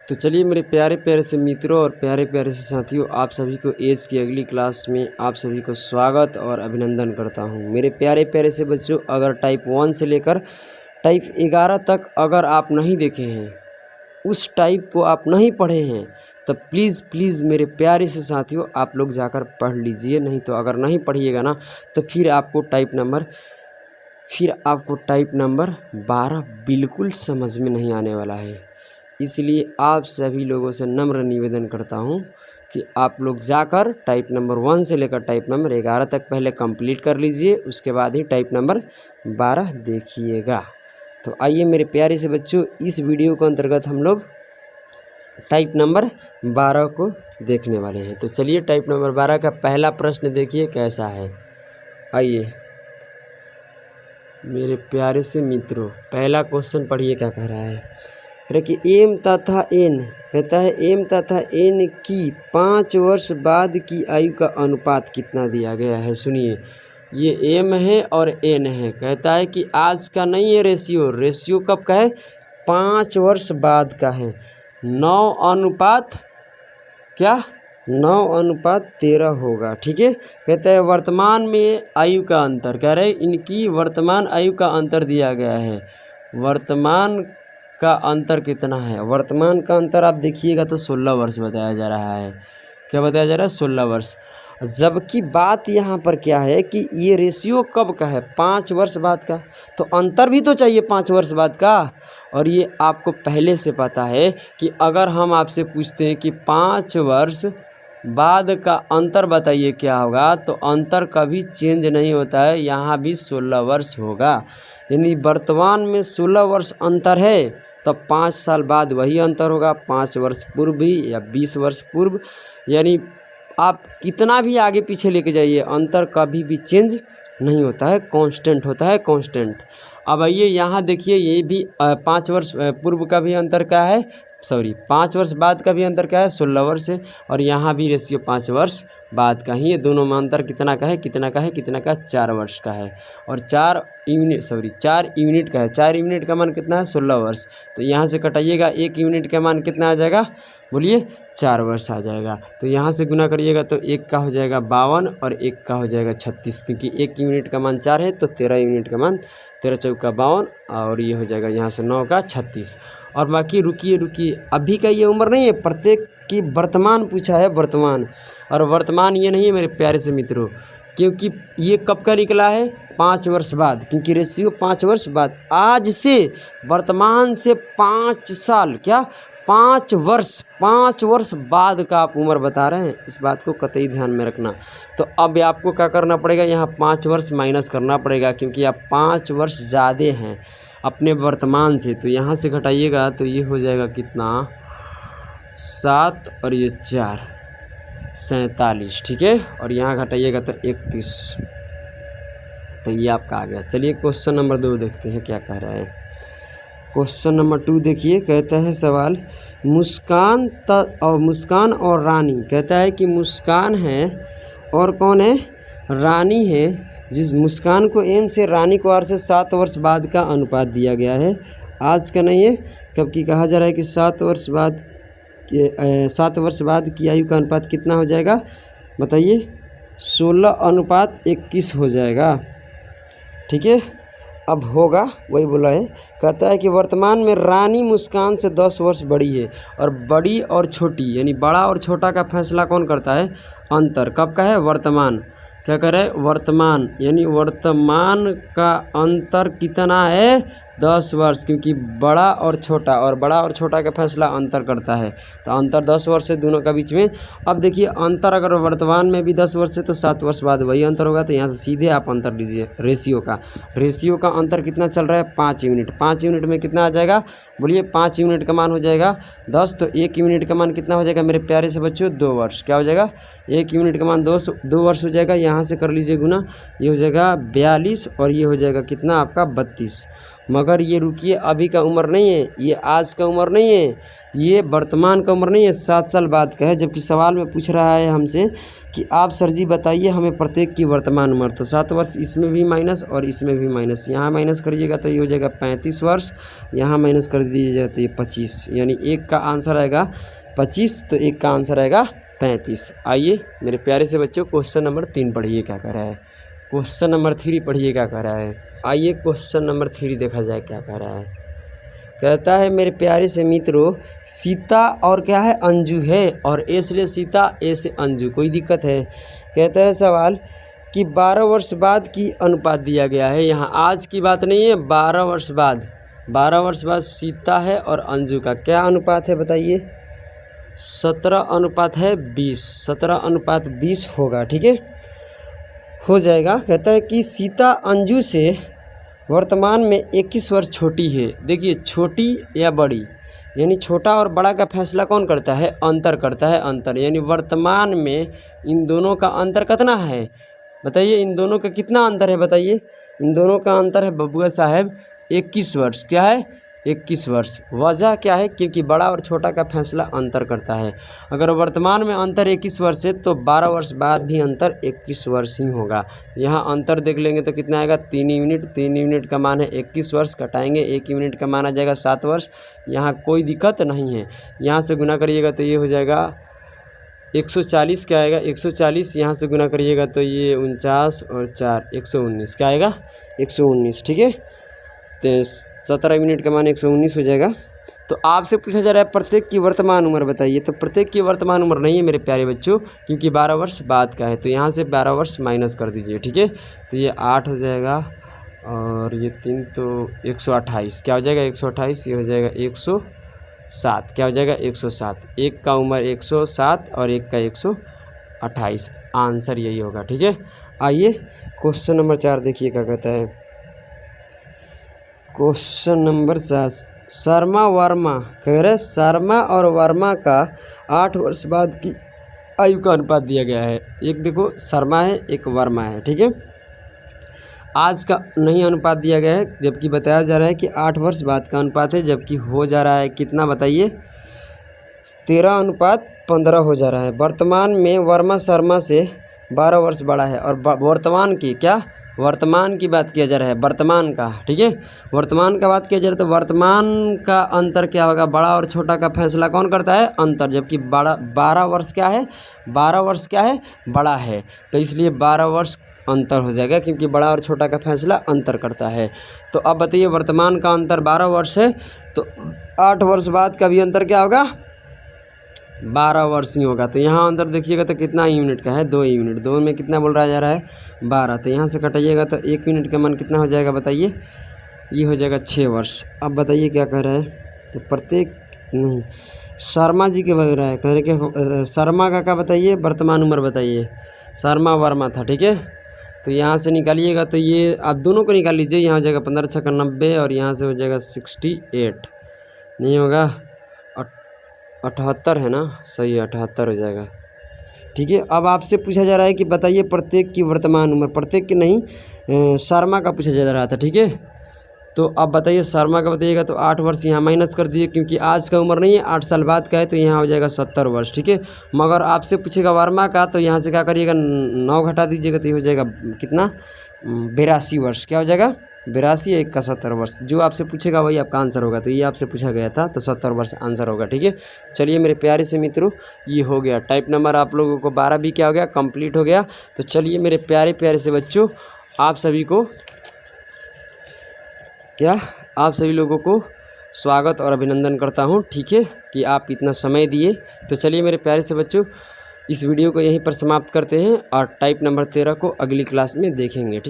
तो चलिए मेरे प्यारे प्यारे से मित्रों और प्यारे प्यारे से साथियों, आप सभी को एज की अगली क्लास में आप सभी को स्वागत और अभिनंदन करता हूं। मेरे प्यारे प्यारे से बच्चों, अगर टाइप 1 से लेकर टाइप 11 तक अगर आप नहीं देखे हैं, उस टाइप को आप नहीं पढ़े हैं, तो प्लीज़ मेरे प्यारे से साथियों आप लोग जाकर पढ़ लीजिए। नहीं तो अगर नहीं पढ़िएगा ना, तो फिर आपको टाइप नंबर 12 बिल्कुल समझ में नहीं आने वाला है। इसलिए आप सभी लोगों से नम्र निवेदन करता हूं कि आप लोग जाकर टाइप नंबर 1 से लेकर टाइप नंबर 11 तक पहले कंप्लीट कर लीजिए, उसके बाद ही टाइप नंबर 12 देखिएगा। तो आइए मेरे प्यारे से बच्चों, इस वीडियो के अंतर्गत हम लोग टाइप नंबर 12 को देखने वाले हैं। तो चलिए टाइप नंबर 12 का पहला प्रश्न देखिए कैसा है। आइए मेरे प्यारे से मित्रों, पहला क्वेश्चन पढ़िए क्या कह रहा है। देखिए एम तथा एन कहता है, एम तथा एन की 5 वर्ष बाद की आयु का अनुपात कितना दिया गया है। सुनिए, ये एम है और एन है। कहता है कि आज का नहीं है रेशियो कब का है, 5 वर्ष बाद का है। 9:13 होगा। ठीक है। कहता है वर्तमान में आयु का अंतर, कह रहे इनकी वर्तमान आयु का अंतर दिया गया है। वर्तमान का अंतर कितना है? वर्तमान का अंतर आप देखिएगा तो 16 वर्ष बताया जा रहा है। क्या बताया जा रहा है? 16 वर्ष। जबकि बात यहाँ पर क्या है कि ये रेशियो कब का है, 5 वर्ष बाद का, तो अंतर भी तो चाहिए 5 वर्ष बाद का। और ये आपको पहले से पता है कि अगर हम आपसे पूछते हैं कि 5 वर्ष बाद का अंतर बताइए क्या होगा, तो अंतर कभी चेंज नहीं होता है, यहाँ भी 16 वर्ष होगा। यानी वर्तमान में 16 वर्ष अंतर है, तब 5 साल बाद वही अंतर होगा, 5 वर्ष पूर्व भी या 20 वर्ष पूर्व। यानी आप कितना भी आगे पीछे लेके जाइए, अंतर कभी भी चेंज नहीं होता है, कांस्टेंट होता है, कांस्टेंट। अब आइए यहाँ देखिए, ये भी 5 वर्ष पूर्व का भी अंतर क्या है, 5 वर्ष बाद का भी अंतर क्या है, 16 वर्ष है। और यहाँ भी रेशियो 5 वर्ष बाद का ही है। दोनों में अंतर कितना का है, 4 वर्ष का है। और 4 यूनिट का है। 4 यूनिट का मान कितना है, 16 वर्ष। तो यहाँ से कटाइएगा, 1 यूनिट का मान कितना आ जाएगा, बोलिए 4 वर्ष आ जाएगा। तो यहाँ से गुना करिएगा तो 1 का हो जाएगा 52 और 1 का हो जाएगा 36, क्योंकि 1 यूनिट का मान 4 है, तो 13 यूनिट का मान 13 चौका 52 और ये हो जाएगा यहाँ से 9 का 36। और बाकी रुकिए, अभी का ये उम्र नहीं है, प्रत्येक की वर्तमान पूछा है, वर्तमान। और वर्तमान ये नहीं है मेरे प्यारे से मित्रों, क्योंकि ये कब का निकला है, 5 वर्ष बाद, क्योंकि रेशियो 5 वर्ष बाद। आज से वर्तमान से 5 साल, क्या 5 वर्ष बाद का आप उम्र बता रहे हैं, इस बात को कतई ध्यान में रखना। तो अब आपको क्या करना पड़ेगा, यहाँ 5 वर्ष माइनस करना पड़ेगा, क्योंकि आप 5 वर्ष ज़्यादा हैं अपने वर्तमान से। तो यहाँ से घटाइएगा तो ये हो जाएगा कितना, 7 और ये 4, 47। ठीक है। और यहाँ घटाइएगा तो 31। तो ये आपका आ गया। चलिए क्वेश्चन नंबर 2 देखते हैं क्या कह रहा है। क्वेश्चन नंबर 2 देखिए, कहता है सवाल, मुस्कान और रानी। कहता है कि मुस्कान है और कौन है, रानी है। जिस मुस्कान को एम से, रानी को आर से 7 वर्ष बाद का अनुपात दिया गया है। आज का नहीं है, कब की कहा जा रहा है कि 7 वर्ष बाद की आयु का अनुपात कितना हो जाएगा, बताइए, 16:21 हो जाएगा। ठीक है। अब होगा वही बोला है। कहता है कि वर्तमान में रानी मुस्कान से 10 वर्ष बड़ी है। और बड़ी और छोटी, यानी बड़ा और छोटा का फैसला कौन करता है, अंतर। कब का है, वर्तमान। क्या करे, वर्तमान, यानी वर्तमान का अंतर कितना है, 10 वर्ष, क्योंकि बड़ा और छोटा का फैसला अंतर करता है। तो अंतर 10 वर्ष है दोनों का बीच में। अब देखिए अंतर अगर वर्तमान में भी 10 वर्ष है, तो 7 वर्ष बाद वही अंतर होगा। तो यहाँ से सीधे आप अंतर लीजिए रेशियो का अंतर कितना चल रहा है, 5 यूनिट। 5 यूनिट में कितना आ जाएगा, बोलिए 5 यूनिट का मान हो जाएगा 10। तो 1 यूनिट का मान कितना हो जाएगा मेरे प्यारे से बच्चों, 2 वर्ष। क्या हो जाएगा, 1 यूनिट का मान 2 वर्ष हो जाएगा। यहाँ से कर लीजिए गुना, ये हो जाएगा 42 और ये हो जाएगा कितना आपका 32। मगर ये रुकिए, अभी का उम्र नहीं है, ये आज का उम्र नहीं है, ये वर्तमान का उम्र नहीं है, 7 साल बाद का है। जबकि सवाल में पूछ रहा है हमसे कि आप सर जी बताइए हमें प्रत्येक की वर्तमान उम्र। तो 7 वर्ष इसमें भी माइनस और इसमें भी माइनस, यहाँ माइनस करिएगा तो ये हो जाएगा 35 वर्ष, यहाँ माइनस कर दीजिएगा तो ये 25, यानी एक का आंसर आएगा 25 तो एक का आंसर आएगा 35। आइए मेरे प्यारे से बच्चों, क्वेश्चन नंबर 3 पढ़िए क्या कह रहा है। क्वेश्चन नंबर 3 पढ़िए क्या कह रहा है। आइए क्वेश्चन नंबर 3 देखा जाए क्या कह रहा है। कहता है मेरे प्यारे से मित्रों, सीता और क्या है, अंजू है, और ए से ले सीता, ए से अंजू, कोई दिक्कत है। कहता है सवाल कि 12 वर्ष बाद की अनुपात दिया गया है। यहाँ आज की बात नहीं है, 12 वर्ष बाद, 12 वर्ष बाद सीता है और अंजू का क्या अनुपात है बताइए। 17 अनुपात है 20, 17 अनुपात 20 होगा, ठीक है, हो जाएगा। कहता है कि सीता अंजू से वर्तमान में 21 वर्ष छोटी है। देखिए छोटी या बड़ी, यानी छोटा और बड़ा का फैसला कौन करता है, अंतर करता है, अंतर। यानी वर्तमान में इन दोनों का अंतर कितना है बताइए, इन दोनों का कितना अंतर है बताइए। इन दोनों का अंतर है बबुआ साहब 21 वर्ष। क्या है, 21 वर्ष। वजह क्या है, क्योंकि बड़ा और छोटा का फैसला अंतर करता है। अगर वर्तमान में अंतर 21 वर्ष है तो 12 वर्ष बाद भी अंतर 21 वर्ष ही होगा। यहाँ अंतर देख लेंगे तो कितना आएगा, 3 यूनिट, 3 यूनिट का मान है 21 वर्ष, कटाएंगे 1 यूनिट का मान आ जाएगा 7 वर्ष। यहाँ कोई दिक्कत नहीं है। यहाँ से गुना करिएगा तो ये हो जाएगा 140, क्या आएगा 140, यहाँ से गुना करिएगा तो ये 49 और 4 119, क्या आएगा 119, ठीक है। तो 17 यूनिट का मान 119 हो जाएगा। तो आपसे पूछा जा रहा है प्रत्येक की वर्तमान उम्र बताइए। तो प्रत्येक की वर्तमान उम्र नहीं है मेरे प्यारे बच्चों, क्योंकि 12 वर्ष बाद का है। तो यहाँ से 12 वर्ष माइनस कर दीजिए, ठीक है। तो ये 8 हो जाएगा और ये 3 तो 128, क्या हो जाएगा 128, ये हो जाएगा 107, क्या हो जाएगा 107। एक का उम्र 107 और एक का 128, आंसर यही होगा, ठीक है। आइए क्वेश्चन नंबर 4 देखिए क्या कहता है। क्वेश्चन नंबर 4, शर्मा वर्मा कह रहे, शर्मा और वर्मा का 8 वर्ष बाद की आयु का अनुपात दिया गया है। एक देखो शर्मा है, एक वर्मा है, ठीक है। आज का नहीं अनुपात दिया गया है, जबकि बताया जा रहा है कि 8 वर्ष बाद का अनुपात है, जबकि हो जा रहा है कितना बताइए, 13 अनुपात 15 हो जा रहा है। वर्तमान में वर्मा शर्मा से 12 वर्ष बड़ा है, और वर्तमान की क्या, वर्तमान की बात किया जा रहा है, वर्तमान का, ठीक है। वर्तमान का बात किया जा रहा है तो वर्तमान का अंतर क्या होगा, बड़ा और छोटा का फैसला कौन करता है, अंतर। जबकि 12 वर्ष क्या है, 12 वर्ष क्या है, बड़ा है, तो इसलिए 12 वर्ष अंतर हो जाएगा, क्योंकि बड़ा और छोटा का फैसला अंतर करता है। तो अब बताइए वर्तमान का अंतर 12 वर्ष है, तो 8 वर्ष बाद का भी अंतर क्या होगा, 12 वर्ष ही होगा। तो यहाँ अंतर देखिएगा तो कितना यूनिट का है, 2 यूनिट, 2 में कितना बोल रहा जा रहा है 12। तो यहाँ से कटाइएगा तो 1 यूनिट का मान कितना हो जाएगा बताइए, ये हो जाएगा 6 वर्ष। अब बताइए क्या कह रहा है, तो प्रत्येक नहीं, शर्मा जी के बग रहा है, कह रहे कि शर्मा का क्या बताइए वर्तमान उम्र बताइए, शर्मा वर्मा था, ठीक है। तो यहाँ से निकालिएगा तो ये आप दोनों को निकाल लीजिए, यहाँ हो जाएगा 15 छक्का 90 और यहाँ से हो जाएगा 68, नहीं होगा 78 है ना, सही है 78 हो जाएगा, ठीक है। अब आपसे पूछा जा रहा है कि बताइए प्रत्येक की वर्तमान उम्र, प्रत्येक की नहीं शर्मा का पूछा जा रहा था, ठीक है। तो अब बताइए शर्मा का बताइएगा तो 8 वर्ष यहाँ माइनस कर दिए, क्योंकि आज का उम्र नहीं है, 8 साल बाद का है, तो यहाँ हो जाएगा 70 वर्ष, ठीक है। मगर आपसे पूछेगा वर्मा का, तो यहाँ से क्या करिएगा 9 घटा दीजिएगा तो ये हो जाएगा कितना 82 वर्ष, क्या हो जाएगा 82, 1 का 70 वर्ष। जो आपसे पूछेगा वही आपका आंसर होगा। तो ये आपसे पूछा गया था तो 70 वर्ष आंसर होगा, ठीक है। चलिए मेरे प्यारे से मित्रों, ये हो गया टाइप नंबर आप लोगों को 12 भी क्या हो गया, कंप्लीट हो गया। तो चलिए मेरे प्यारे प्यारे से बच्चों, आप सभी को क्या, आप सभी लोगों को स्वागत और अभिनंदन करता हूँ, ठीक है, कि आप इतना समय दिए। तो चलिए मेरे प्यारे से बच्चों, इस वीडियो को यहीं पर समाप्त करते हैं और टाइप नंबर 13 को अगली क्लास में देखेंगे, ठीक।